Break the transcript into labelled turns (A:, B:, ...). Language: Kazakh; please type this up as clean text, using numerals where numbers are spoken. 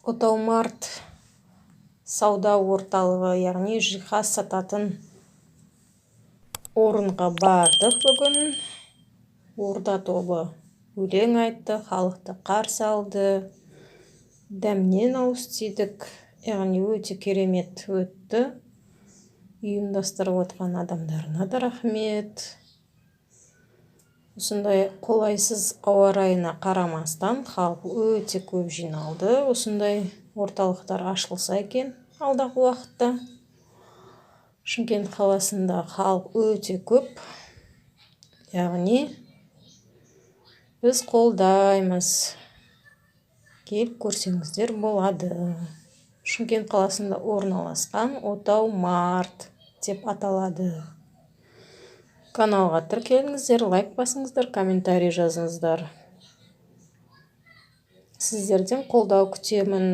A: Отаумарт сауда орталығы, яғни жиһаз сататын орынға бардық бүгін. Орда тобы өлең айтты, халықты қарсы алды. Дәмнен ауыз тидік, яғни өте керемет өтті. Ұйымдастырып отқан адамдарына да рахмет. Осындай қолайсыз ауа райына қарамастан халық өте көп жиналды. Осындай орталықтар ашылса екен алдағы уақытта. Шымкент қаласында халық өте көп. Яғни біз қолдаймыз. Келіп көрсеңіздер болады. Шымкент қаласында орналасқан Отаумарт деп аталады. Каналға тіркеліңіздер, лайк басыңыздар, комментарий жазыңыздар. Сіздерден қолдау күтемін.